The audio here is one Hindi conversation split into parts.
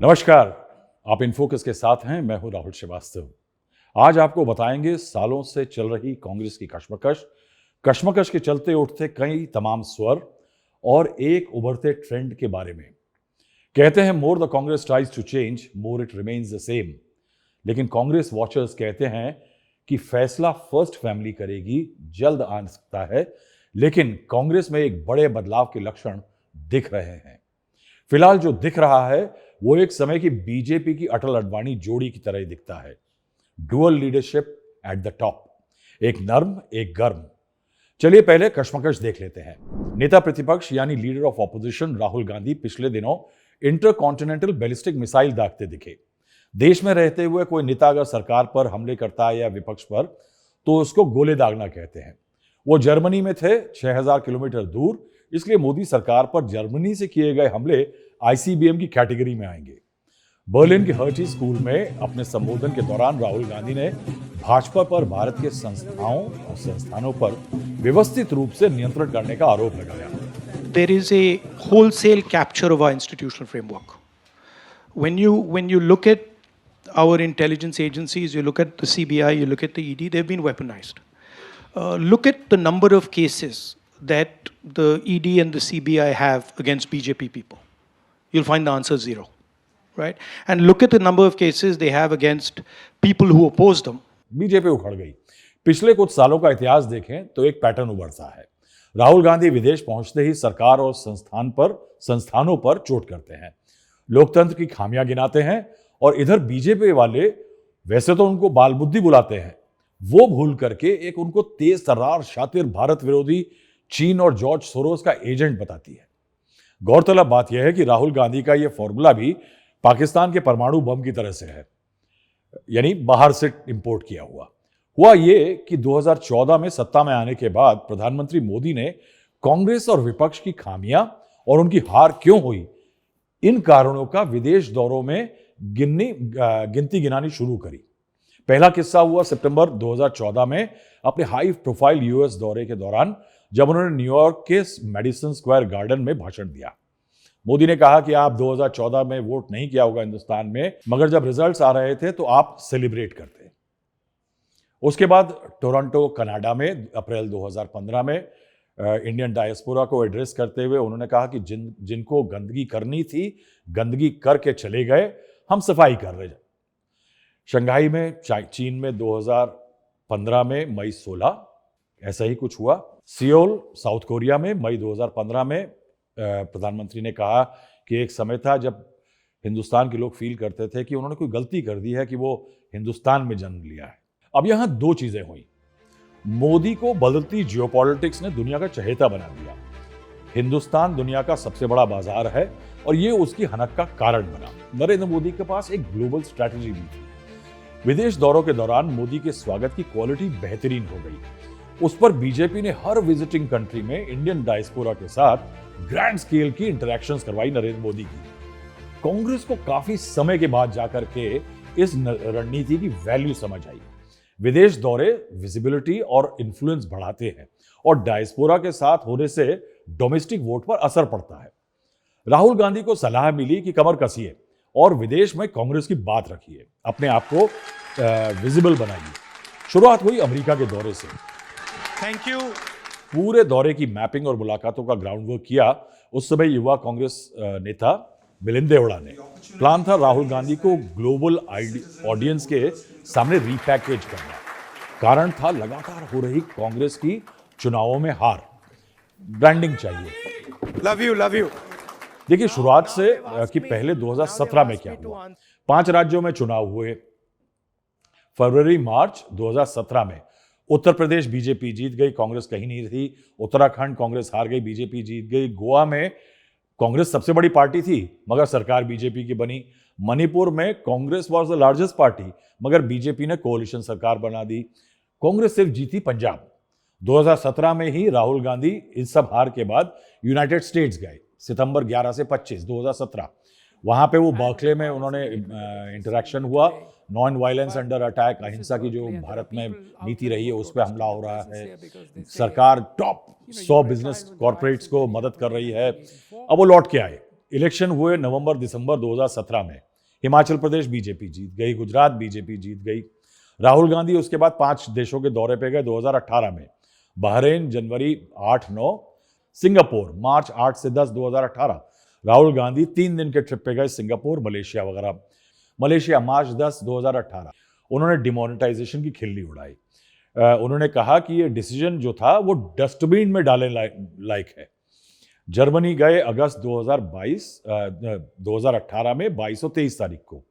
नमस्कार। आप इनफोकस के साथ हैं। मैं हूं राहुल श्रीवास्तव। आज आपको बताएंगे सालों से चल रही कांग्रेस की कश्मकश के चलते उठते कई तमाम स्वर और एक उभरते ट्रेंड के बारे में। कहते हैं more the Congress tries to change more it remains the same. लेकिन कांग्रेस वॉचर्स कहते हैं कि फैसला फर्स्ट फैमिली करेगी, जल्द आ सकता है। लेकिन कांग्रेस में एक बड़े बदलाव के लक्षण दिख रहे हैं। फिलहाल जो दिख रहा है वो एक समय की बीजेपी की अटल अडवाणी जोड़ी की तरह ही दिखता है। Dual leadership at the top, एक नर्म एक गर्म। चलिए पहले कश्मकश देख लेते हैं। नेता प्रतिपक्ष यानी leader of opposition Rahul Gandhi पिछले दिनों इंटरकॉन्टिनेंटल बैलिस्टिक मिसाइल दागते दिखे। देश में रहते हुए कोई नेता अगर सरकार पर हमले करता है या विपक्ष पर तो उसको गोले दागना कहते हैं। वो जर्मनी में थे 6000 किलोमीटर दूर, इसलिए मोदी सरकार पर जर्मनी से किए गए हमले आईसीबीएम की कैटेगरी में आएंगे। बर्लिन के हर्टी स्कूल में अपने संबोधन के दौरान राहुल गांधी ने भाजपा पर भारत के संस्थानों पर व्यवस्थित रूप से नियंत्रण करने का आरोप लगाया। There is a wholesale capture of our institutional framework. When you look at our intelligence agencies, you look at the CBI, you look at the ED, they've been weaponized. Look at the number of cases that the ED and the CBI have against BJP people. You'll find the answer zero, right? And look at the number of cases they have against people who oppose them. BJP उखड़ गई। पिछले कुछ सालों का इतिहास देखें तो एक पैटर्न उभरता है। राहुल गांधी विदेश पहुंचते ही सरकार और संस्थानों पर चोट करते हैं, लोकतंत्र की खामियां गिनाते हैं, और इधर बीजेपी वाले वैसे तो उनको बाल बुद्धि बुलाते हैं, वो भूल करके एक उनको तेज तर्रार शातिर भारत विरोधी चीन और जॉर्ज सोरोस का एजेंट बताती है। गौरतलब बात यह है कि राहुल गांधी का यह फॉर्मूला भी पाकिस्तान के परमाणु बम की तरह से है, यानी बाहर से इंपोर्ट किया हुआ ये कि 2014 में सत्ता में आने के बाद प्रधानमंत्री मोदी ने कांग्रेस और विपक्ष की खामियां और उनकी हार क्यों हुई, इन कारणों का विदेश दौरों में गिनती गिनानी शुरू करी। पहला किस्सा हुआ सितंबर 2014 में अपने हाई प्रोफाइल यूएस दौरे के दौरान, जब उन्होंने न्यूयॉर्क के मेडिसन स्क्वायर गार्डन में भाषण दिया। मोदी ने कहा कि आप 2014 में वोट नहीं किया होगा हिंदुस्तान में, मगर जब रिजल्ट्स आ रहे थे तो आप सेलिब्रेट करते। उसके बाद टोरंटो कनाडा में अप्रैल 2015 में इंडियन डायस्पोरा को एड्रेस करते हुए उन्होंने कहा कि जिनको गंदगी करनी थी गंदगी करके चले गए, हम सफाई कर रहे हैं। शंघाई में चीन में 2015 में मई 16 ऐसा ही कुछ हुआ। सियोल साउथ कोरिया में मई 2015 में प्रधानमंत्री ने कहा कि एक समय था जब हिंदुस्तान के लोग फील करते थे कि उन्होंने कोई गलती कर दी है कि वो हिंदुस्तान में जन्म लिया है। अब यहां दो चीजें हुई। मोदी को बदलती जियोपॉलिटिक्स ने दुनिया का चहेता बना दिया। हिंदुस्तान दुनिया का सबसे बड़ा बाजार है और ये उसकी हनक का कारण बना। नरेंद्र मोदी के पास एक ग्लोबल स्ट्रैटेजी भी थी। विदेश दौरों के दौरान मोदी के स्वागत की क्वालिटी बेहतरीन हो गई। उस पर बीजेपी ने हर विजिटिंग कंट्री में इंडियन डायस्पोरा के साथ ग्रैंड स्केल की इंटरैक्शंस करवाई नरेंद्र मोदी की। कांग्रेस को काफी समय के बाद जाकर के इस रणनीति की वैल्यू समझ आई। विदेश दौरे विजिबिलिटी और इन्फ्लुएंस बढ़ाते हैं और डायस्पोरा के साथ होने से डोमेस्टिक वोट पर असर पड़ता है। राहुल गांधी को सलाह मिली कि कमर कसिए और विदेश में कांग्रेस की बात रखिए, अपने आप को विजिबल बनाइए। शुरुआत हुई अमेरिका के दौरे से। Thank you. पूरे दौरे की मैपिंग और मुलाकातों का ग्राउंड वर्क किया उस समय युवा कांग्रेस नेता मिलिंद देवड़ा ने। प्लान था राहुल गांधी को ग्लोबल ऑडियंस के सामने रीपैकेज करना। कारण था लगातार हो रही कांग्रेस की चुनावों में हार। ब्रांडिंग चाहिए। Love you. देखिए शुरुआत से कि पहले 2017 में क्या हुआ। 5 राज्यों में चुनाव हुए। फरवरी मार्च 2017 में उत्तर प्रदेश बीजेपी जीत गई, कांग्रेस कहीं नहीं थी। उत्तराखंड कांग्रेस हार गई, बीजेपी जीत गई। गोवा में कांग्रेस सबसे बड़ी पार्टी थी मगर सरकार बीजेपी की बनी। मणिपुर में Congress was the largest party मगर बीजेपी ने कोalition सरकार बना दी। कांग्रेस सिर्फ जीती पंजाब। 2017 में ही राहुल गांधी इस सब हार के बाद यूनाइटेड स्टेट्स गए सितंबर 11 से 25 2017। वहां पे वो बर्कले में उन्होंने इंटरेक्शन हुआ। नॉन वायलेंस अंडर अटैक, अहिंसा की जो भारत में नीति रही है उस पर हमला हो रहा है। सरकार टॉप 100 बिजनेस कॉर्पोरेट्स को मदद कर रही है। अब वो लौट के आए इलेक्शन हुए नवंबर दिसंबर 2017 में। हिमाचल प्रदेश बीजेपी जीत गई, गुजरात बीजेपी जीत गई। राहुल गांधी उसके बाद 5 देशों के दौरे पे गए 2018 में। बहरीन जनवरी 8-9, सिंगापुर मार्च 8 से 10 2018। राहुल गांधी 3 दिन के ट्रिप पे गए सिंगापुर, मलेशिया वगैरह। मलेशिया मार्च 10 2018। उन्होंने डिमोनेटाइजेशन की खिल्ली उड़ाई। उन्होंने कहा कि ये डिसीजन जो था वो डस्टबिन में डालने लायक है। जर्मनी गए अगस्त 2018 में 22 और 23 तारीख को।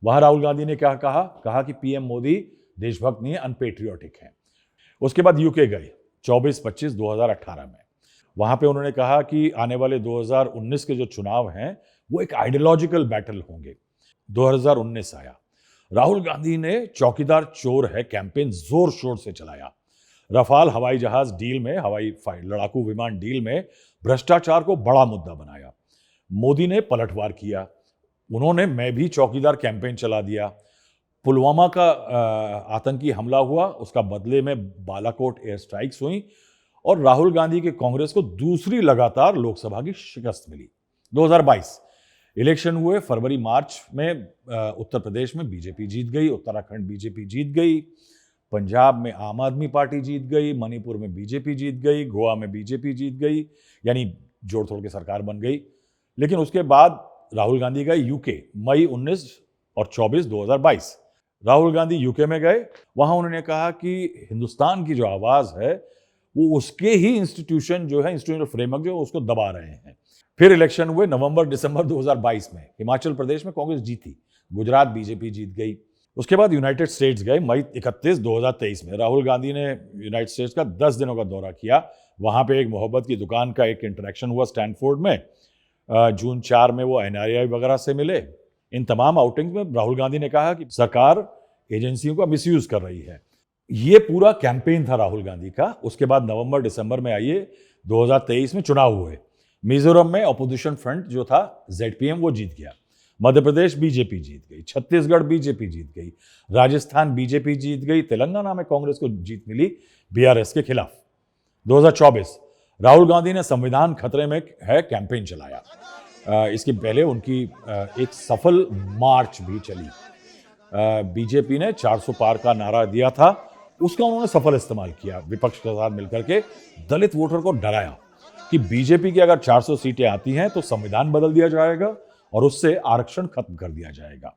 वहां राहुल गांधी ने क्या कहा कि पीएम मोदी देशभक्त नहीं है, अनपेट्रियोटिक है। उसके बाद यूके गए 24-25 2018 में। वहां पे उन्होंने कहा कि आने वाले 2019 के जो चुनाव हैं वो एक आइडियोलॉजिकल बैटल होंगे। 2019 आया। राहुल गांधी ने चौकीदार चोर है कैंपेन जोर शोर से चलाया। रफाल हवाई जहाज डील में, लड़ाकू विमान डील में भ्रष्टाचार को बड़ा मुद्दा बनाया। मोदी ने पलटवार किया। उन्होंने मैं भी चौकीदार कैंपेन चला दिया। पुलवामा का आतंकी हमला हुआ, उसका बदले में बालाकोट एयर स्ट्राइक्स हुई और राहुल गांधी के कांग्रेस को दूसरी लगातार लोकसभा की शिकस्त मिली। 2022 इलेक्शन हुए फरवरी मार्च में। उत्तर प्रदेश में बीजेपी जीत गई, उत्तराखंड बीजेपी जीत गई, पंजाब में आम आदमी पार्टी जीत गई, मणिपुर में बीजेपी जीत गई, गोवा में बीजेपी जीत गई, यानी जोड़ तोड़ के सरकार बन गई। लेकिन उसके बाद राहुल गांधी गए यूके मई 19 और 24 2022। राहुल गांधी यूके में गए। वहां उन्होंने कहा कि हिंदुस्तान की जो आवाज है वो उसके ही इंस्टीट्यूशन जो है, इंस्टीट्यूशनल फ्रेमवर्क जो है उसको दबा रहे हैं। फिर इलेक्शन हुए नवंबर दिसंबर 2022 में। हिमाचल प्रदेश में कांग्रेस जीती, गुजरात बीजेपी जीत गई। उसके बाद यूनाइटेड स्टेट्स गए मई 31 2023 में। राहुल गांधी ने यूनाइटेड स्टेट्स का 10 दिनों का दौरा किया। वहां पे एक मोहब्बत की दुकान का एक इंटरेक्शन हुआ स्टैनफोर्ड में। जून 4 में वो एनआरआई वगैरह से मिले। इन तमाम आउटिंग्स में राहुल गांधी ने कहा कि सरकार एजेंसियों का मिसयूज कर रही है। ये पूरा कैंपेन था राहुल गांधी का। उसके बाद नवंबर दिसंबर में आइए 2023 में चुनाव हुए। मिजोरम में अपोजिशन फ्रंट जो था जेडपीएम वो जीत गया। मध्य प्रदेश बीजेपी जीत गई, छत्तीसगढ़ बीजेपी जीत गई, राजस्थान बीजेपी जीत गई, तेलंगाना में कांग्रेस को जीत मिली बीआरएस के खिलाफ। 2024 राहुल गांधी ने संविधान खतरे में है कैंपेन चलाया। इसके पहले उनकी एक सफल मार्च भी चली। बीजेपी ने 400 पार का नारा दिया था, उसका उन्होंने सफल इस्तेमाल किया। विपक्ष के साथ मिलकर के दलित वोटर को डराया कि बीजेपी की अगर 400 सीटें आती हैं तो संविधान बदल दिया जाएगा और उससे आरक्षण खत्म कर दिया जाएगा।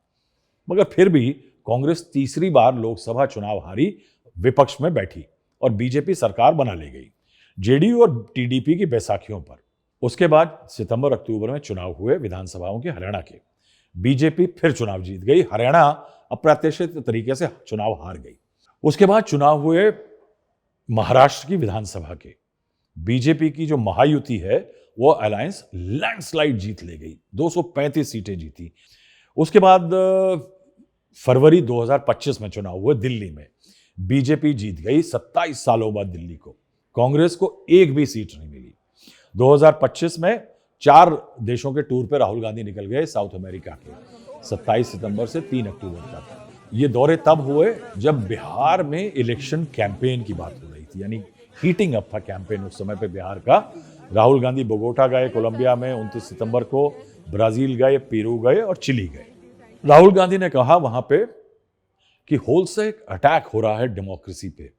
मगर फिर भी कांग्रेस तीसरी बार लोकसभा चुनाव हारी, विपक्ष में बैठी और बीजेपी सरकार बना ले गई जेडीयू और टीडीपी की बैसाखियों पर। उसके बाद सितंबर अक्टूबर में चुनाव हुए विधानसभाओं के हरियाणा के। बीजेपी फिर चुनाव जीत गई। हरियाणा अप्रत्याशित तरीके से चुनाव हार गई। उसके बाद चुनाव हुए महाराष्ट्र की विधानसभा के। बीजेपी की जो महायुति है वो अलायंस लैंडस्लाइड जीत ले गई, 235 सीटें जीती। उसके बाद फरवरी 2025 में चुनाव हुए दिल्ली में। बीजेपी जीत गई 27 सालों बाद दिल्ली को। कांग्रेस को एक भी सीट नहीं मिली। 2025 में 4 देशों के टूर पे राहुल गांधी निकल गए साउथ अमेरिका के, 27 सितंबर से 3 अक्टूबर तक। ये दौरे तब हुए जब बिहार में इलेक्शन कैंपेन की बात हो रही थी, यानी हीटिंग अप था कैंपेन उस समय पे बिहार का। राहुल गांधी बोगोटा गए कोलंबिया में 29 सितंबर को, ब्राजील गए, पेरू गए और चिली गए। राहुल गांधी ने कहा वहां पे कि होलसेल अटैक हो रहा है डेमोक्रेसी पे।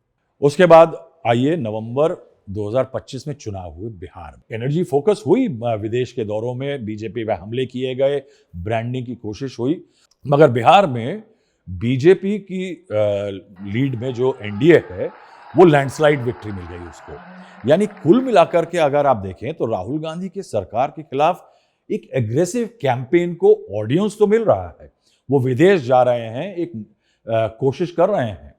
उसके बाद आइए नवंबर 2025 में चुनाव हुए बिहार में। एनर्जी फोकस हुई, विदेश के दौरों में बीजेपी पे हमले किए गए, ब्रांडिंग की कोशिश हुई। मगर बिहार में बीजेपी की लीड में जो एनडीए है वो लैंडस्लाइड विक्ट्री मिल गई उसको। यानी कुल मिलाकर के अगर आप देखें तो राहुल गांधी की सरकार के खिलाफ एक एग्रेसिव कैंपेन को ऑडियंस तो मिल रहा है, वो विदेश जा रहे हैं, एक कोशिश कर रहे हैं,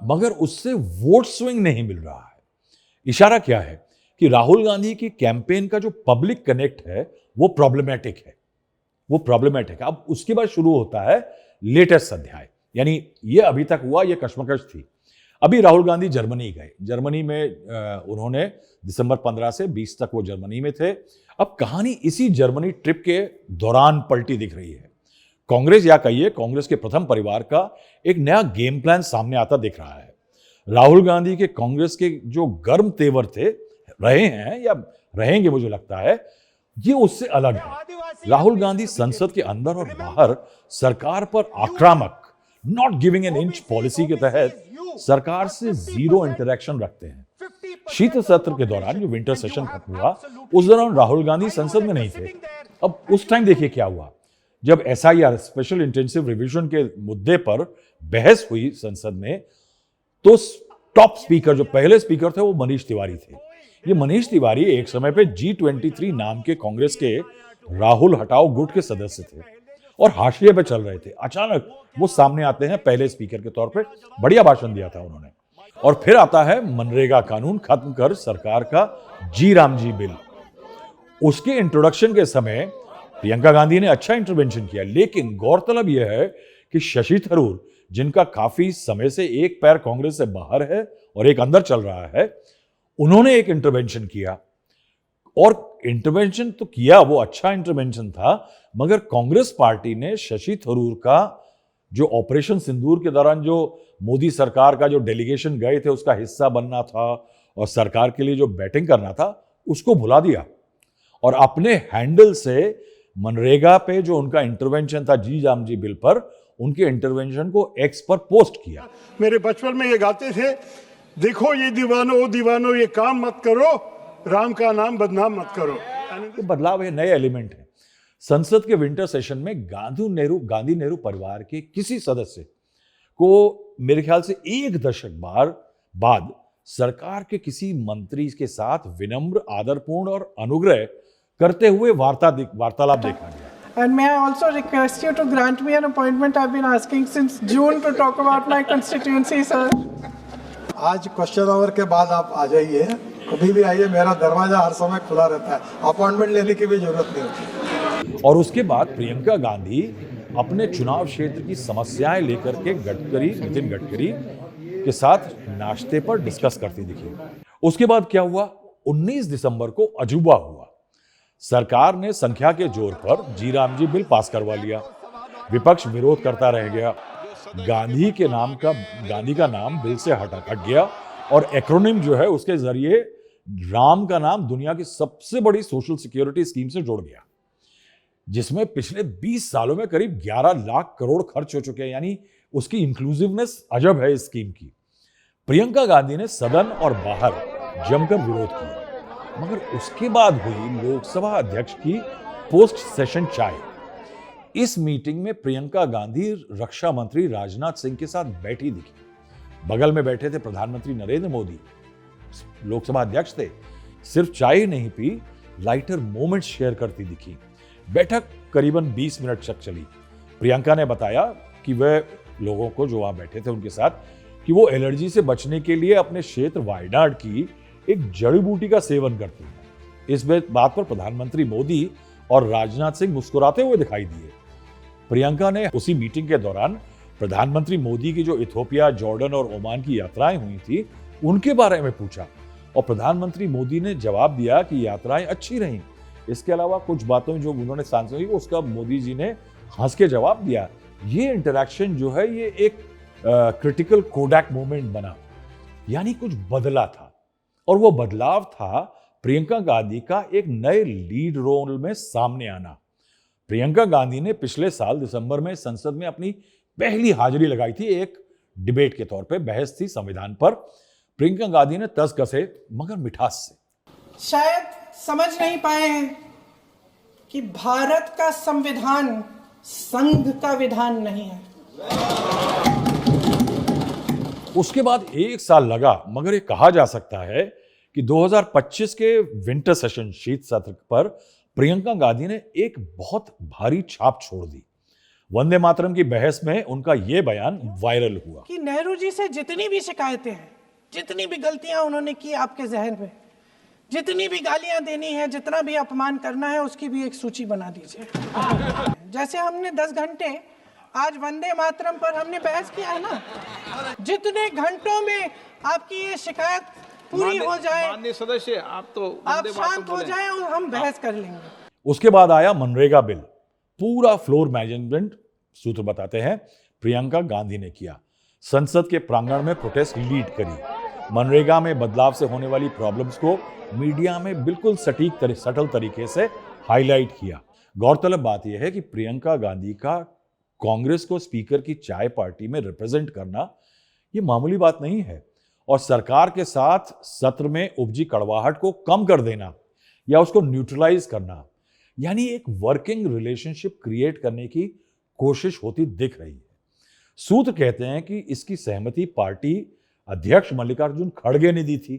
मगर उससे वोट स्विंग नहीं मिल रहा है। इशारा क्या है कि राहुल गांधी की कैंपेन का जो पब्लिक कनेक्ट है वो प्रॉब्लमेटिक है, वो प्रॉब्लमेटिक है। अब उसके बाद शुरू होता है लेटेस्ट अध्याय, यानी ये अभी तक हुआ, ये कश्मकश थी। अभी राहुल गांधी जर्मनी गए। जर्मनी में उन्होंने दिसंबर 15 से 20 तक वो जर्मनी में थे। अब कहानी इसी जर्मनी ट्रिप के दौरान पलटी दिख रही है। कांग्रेस, या कहिए कांग्रेस के प्रथम परिवार का एक नया गेम प्लान सामने आता दिख रहा है। राहुल गांधी के कांग्रेस के जो गर्म तेवर थे, रहे हैं या रहेंगे मुझे लगता है, ये उससे अलग है। राहुल गांधी संसद के अंदर और बाहर सरकार पर आक्रामक, not giving an inch policy के तहत सरकार से जीरो इंटरेक्शन रखते हैं। शीत सत्र के दौरान जो विंटर सेशन खत्म हुआ, उस दौरान राहुल गांधी संसद में नहीं थे। अब उस टाइम देखिए क्या हुआ, जब SIR स्पेशल इंटेंसिव रिवीजन के मुद्दे पर बहस हुई संसद में, तो टॉप स्पीकर, जो पहले स्पीकर थे, वो मनीष तिवारी थे। ये मनीष तिवारी एक समय पे G23 नाम के कांग्रेस के राहुल हटाओ गुट के सदस्य थे और हाशिए पे चल रहे थे। अचानक वो सामने आते हैं पहले स्पीकर के तौर पे, बढ़िया भाषण दिया था उन्होंने। और फिर आता है मनरेगा कानून खत्म कर सरकार का जी बिल। उसके इंट्रोडक्शन के समय प्रियंका गांधी ने अच्छा इंटरवेंशन किया, लेकिन गौरतलब यह है कि शशि थरूर, जिनका काफी समय से एक पैर कांग्रेस से बाहर है और एक अंदर चल रहा है, उन्होंने एक इंटरवेंशन किया। और इंटरवेंशन तो किया, वो अच्छा इंटरवेंशन था, मगर कांग्रेस पार्टी ने शशि थरूर का जो ऑपरेशन सिंदूर के दौरान जो मोदी सरकार का जो डेलीगेशन गए थे उसका हिस्सा बनना था और सरकार के लिए जो बैटिंग करना था, उसको भुला दिया और अपने हैंडल से मनरेगा पे जो उनका इंटरवेंशन था जी बिल पर, उनके इंटरवेंशन को एक्स पर पोस्ट किया। मेरे बचपन में ये गाते थे, देखो ये दीवानो ओ दीवानो ये काम मत करो, राम का नाम बदनाम मत करो। तो बदलाव है, नए एलिमेंट है। संसद के विंटर सेशन में गांधी नेहरू परिवार के किसी सदस्य को मेरे ख्याल से एक दशक बाद सरकार के किसी मंत्री के साथ विनम्र, आदरपूर्ण और अनुग्रह करते हुए वार्तालाप देखा गया। And may I also request you to grant me an appointment? I've been asking since June to talk about my constituency, sir. आज क्वेश्चन आवर के बाद आप आ जाइए, कभी भी आइए, मेरा दरवाजा हर समय खुला रहता है, अपॉइंटमेंट लेने की भी जरूरत नहीं होती। और उसके बाद प्रियंका गांधी अपने चुनाव क्षेत्र की समस्याएं लेकर के नितिन गडकरी के साथ नाश्ते पर डिस्कस करती दिखी। उसके बाद क्या हुआ, 19 दिसंबर को अजूबा हुआ। सरकार ने संख्या के जोर पर जी बिल पास करवा लिया। विपक्ष विरोध करता रह गया। गांधी का नाम बिल से हट गया और एक्रोनिम जो है उसके जरिए राम का नाम दुनिया की सबसे बड़ी सोशल सिक्योरिटी स्कीम से जोड़ गया, जिसमें पिछले 20 सालों में करीब 11 लाख करोड़ खर्च हो चुके हैं। यानी उसकी इंक्लूसिवनेस अजब है इस स्कीम की। प्रियंका गांधी ने सदन और बाहर जमकर विरोध किया, मगर उसके बाद हुई लोकसभा अध्यक्ष की पोस्ट सेशन चाय। इस मीटिंग में प्रियंका गांधी रक्षा मंत्री राजनाथ सिंह के साथ बैठी दिखी। बगल में बैठे थे प्रधानमंत्री नरेंद्र मोदी, लोकसभा अध्यक्ष थे। सिर्फ चाय ही नहीं पी, लाइटर मोमेंट शेयर करती दिखी। बैठक करीबन 20 मिनट तक चली। प्रियंका ने बताया कि वह लोगों को जो वहां बैठे थे उनके साथ, कि वो एलर्जी से बचने के लिए अपने क्षेत्र वायनाड की एक जड़ी बूटी का सेवन करती है। इस बात पर प्रधानमंत्री मोदी और राजनाथ सिंह मुस्कुराते हुए दिखाई दिए। प्रियंका ने उसी मीटिंग के दौरान प्रधानमंत्री मोदी की जो इथोपिया, जॉर्डन और ओमान की यात्राएं हुई थी, उनके बारे में पूछा और प्रधानमंत्री मोदी ने जवाब दिया कि यात्राएं अच्छी रहीं। इसके अलावा कुछ बातों जो उन्होंने सांसद की, उसका मोदी जी ने हंस के जवाब दिया। ये इंटरैक्शन जो है, ये एक क्रिटिकल कोडैक मोमेंट बना, यानी कुछ बदला था। और वो बदलाव था प्रियंका गांधी का एक नए लीड रोल में सामने आना। प्रियंका गांधी ने पिछले साल दिसंबर में संसद में अपनी पहली हाजिरी लगाई थी। एक डिबेट के तौर पे बहस थी संविधान पर। प्रियंका गांधी ने तर्ज कसे मगर मिठास से। शायद समझ नहीं पाए हैं कि भारत का संविधान संघ का विधान नहीं है। उसके बाद एक साल लगा, मगर ये कहा जा सकता है कि 2025 के विंटर सेशन शीत सत्र पर प्रियंका गांधी ने एक बहुत भारी छाप छोड़ दी। वंदे मातरम की बहस में उनका यह बयान वायरल हुआ कि नेहरू जी से जितनी भी शिकायतें हैं, जितनी भी गलतियां उन्होंने की आपके जहन में, जितनी भी गालियां देनी है, जितना भी अपमान करना है, उसकी भी एक सूची बना दीजिए। जैसे हमने 10 घंटे आज वंदे मातरम पर हमने बहस किया है ना, जितने घंटों में आपकी ये शिकायत पूरी हो जाए, माननीय सदस्य, आप शांत हो जाए और हम बहस कर लेंगे। उसके बाद आया मनरेगा बिल। पूरा फ्लोर मैनेजमेंट, सूत्र बताते हैं, प्रियंका गांधी ने किया। संसद के प्रांगण में प्रोटेस्ट लीड करी। मनरेगा में बदलाव से होने वाली प्रॉब्लम्स को मीडिया में बिल्कुल सटल तरीके से हाईलाइट किया। गौरतलब बात यह है कि प्रियंका गांधी का कांग्रेस को स्पीकर की चाय पार्टी में रिप्रेजेंट करना यह मामूली बात नहीं है, और सरकार के साथ सत्र में उपजी कड़वाहट को कम कर देना या उसको न्यूट्रलाइज करना, यानी एक वर्किंग रिलेशनशिप क्रिएट करने की कोशिश होती दिख रही है। सूत्र कहते हैं कि इसकी सहमति पार्टी अध्यक्ष मल्लिकार्जुन खड़गे ने दी थी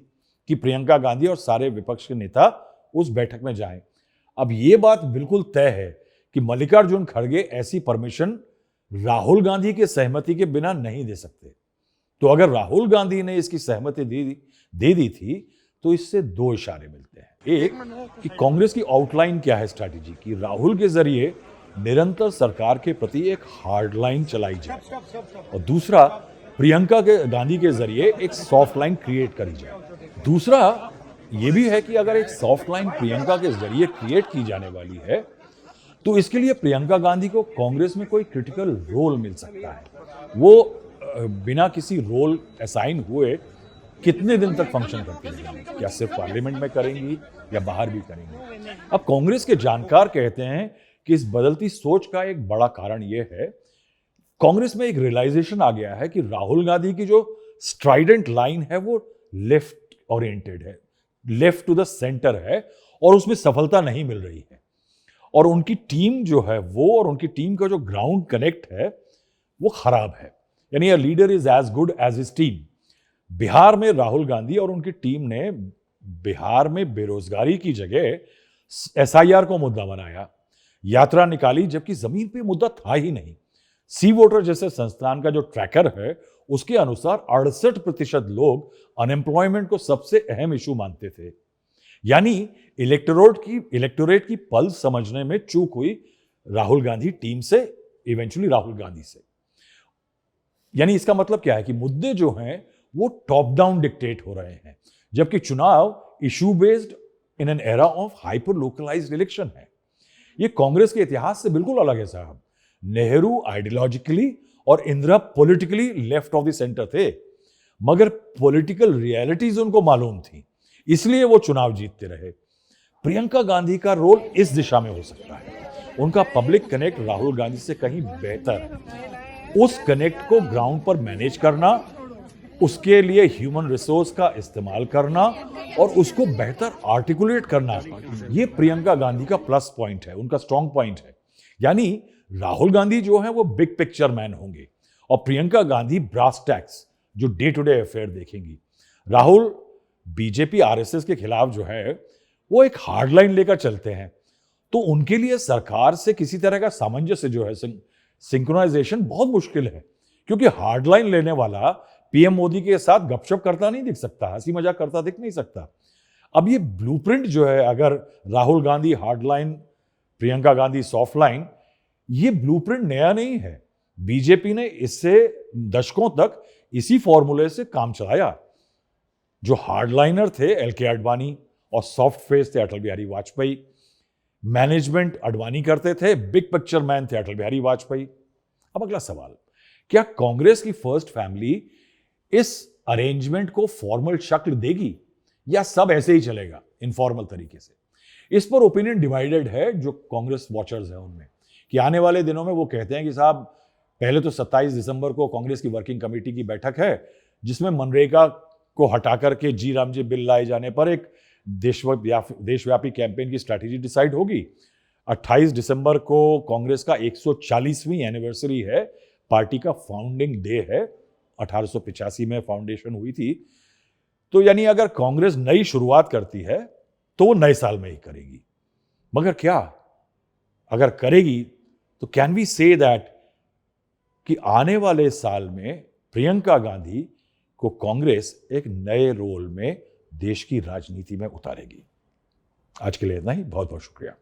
कि प्रियंका गांधी और सारे विपक्ष के नेता उस बैठक में जाएं। अब यह बात बिल्कुल तय है कि मल्लिकार्जुन खड़गे ऐसी परमिशन राहुल गांधी के सहमति के बिना नहीं दे सकते। तो अगर राहुल गांधी ने इसकी सहमति दे दी थी तो इससे दो इशारे मिलते हैं। एक कि कांग्रेस की आउटलाइन क्या है स्ट्रैटेजी की, राहुल के जरिए निरंतर सरकार के प्रति एक हार्ड लाइन चलाई जाए, और दूसरा प्रियंका के गांधी के जरिए एक सॉफ्ट लाइन क्रिएट करी जाए। दूसरा यह भी है कि अगर एक सॉफ्ट लाइन प्रियंका के जरिए क्रिएट की जाने वाली है तो इसके लिए प्रियंका गांधी को कांग्रेस में कोई क्रिटिकल रोल मिल सकता है। वो बिना किसी रोल असाइन हुए कितने दिन तक फंक्शन करती रहेंगी, क्या सिर्फ पार्लियामेंट में करेंगी या बाहर भी करेंगी। अब कांग्रेस के जानकार कहते हैं कि इस बदलती सोच का एक बड़ा कारण यह है, कांग्रेस में एक रियलाइजेशन आ गया है कि राहुल गांधी की जो स्ट्राइडेंट लाइन है वो लेफ्ट ओरिएंटेड है, लेफ्ट टू द सेंटर है, और उसमें सफलता नहीं मिल रही है। और उनकी टीम जो है वो, और उनकी टीम का जो ग्राउंड कनेक्ट है वो खराब है, यानी a leader is as good as his team. Bihar में राहुल गांधी और उनकी टीम ने बिहार में बेरोजगारी की जगह एसआईआर को मुद्दा बनाया, यात्रा निकाली, जबकि जमीन पे मुद्दा था ही नहीं। सी वोटर जैसे संस्थान का जो ट्रैकर है उसके अनुसार 68% लोग अनएम्प्लॉयमेंट को सबसे अहम इशू मानते थे। यानी इलेक्टोरेट की पल्स समझने में चूक हुई राहुल गांधी टीम से, इवेंचुअली राहुल गांधी से। यानी इसका मतलब क्या है कि मुद्दे जो हैं वो टॉप डाउन डिक्टेट हो रहे हैं, जबकि चुनाव issue based in an era of hyper localized election है। ये कांग्रेस के इतिहास से बिल्कुल अलग है साहब। नेहरू आइडियोलॉजिकली और Indira politically left of the centre थे, मगर पॉलिटिकल रियलिटीज उनको मालूम थी, इसलिए वो चुनाव जीतते रहे। प्रियंका गांधी का रोल इस दिशा में हो सकता है। उनका पब्लिक कनेक्ट राहुल गांधी से कहीं बेहतर है। उस कनेक्ट को ग्राउंड पर मैनेज करना, उसके लिए ह्यूमन रिसोर्स का इस्तेमाल करना और उसको बेहतर आर्टिकुलेट करना, ये प्रियंका गांधी का प्लस पॉइंट है, उनका स्ट्रॉन्ग पॉइंट है। यानी राहुल गांधी जो है वो बिग पिक्चर मैन होंगे और प्रियंका गांधी ब्रास टैक्स, जो डे टू डे अफेयर देखेंगी। राहुल बीजेपी आरएसएस के खिलाफ जो है वो एक हार्ड लाइन लेकर चलते हैं, तो उनके लिए सरकार से किसी तरह का सामंजस्य जो है, सिंक्रोनाइजेशन बहुत मुश्किल है, क्योंकि हार्ड लाइन लेने वाला पीएम मोदी के साथ गपशप करता नहीं दिख सकता, हंसी मजाक करता दिख नहीं सकता। अब ये ब्लूप्रिंट जो है, अगर Rahul Gandhi hard line, Priyanka Gandhi soft line, ये ब्लूप्रिंट नया नहीं है। बीजेपी ने इससे दशकों तक इसी फॉर्मूले से काम चलाया। जो हार्डलाइनर थे एलके आडवाणी और सॉफ्ट फेस थे अटल बिहारी वाजपेयी। मैनेजमेंट आडवाणी करते थे, बिग पिक्चर मैन थे अटल बिहारी वाजपेयी। अब अगला सवाल, क्या कांग्रेस की फर्स्ट फैमिली इस अरेंजमेंट को फॉर्मल शक्ल देगी या सब ऐसे ही चलेगा इनफॉर्मल तरीके से? इस पर ओपिनियन डिवाइडेड है। जो कांग्रेस वॉचर्स हैं उनमें, कि आने वाले दिनों में वो कहते हैं कि साहब पहले तो 27 दिसंबर को कांग्रेस की वर्किंग कमेटी की बैठक है, जिसमें मनरेगा को हटा करके जी राम जी बिल लाए जाने पर एक देशव्यापी कैंपेन की स्ट्रैटेजी डिसाइड होगी। 28 दिसंबर को कांग्रेस का 140वीं एनिवर्सरी है, पार्टी का फाउंडिंग डे है, 1885 में फाउंडेशन हुई थी। तो यानी अगर कांग्रेस नई शुरुआत करती है तो वो नए साल में ही करेगी, मगर क्या अगर करेगी तो कैन वी से दैट कि आने वाले साल में प्रियंका गांधी को कांग्रेस एक नए रोल में देश की राजनीति में उतारेगी? आज के लिए इतना ही, बहुत बहुत शुक्रिया।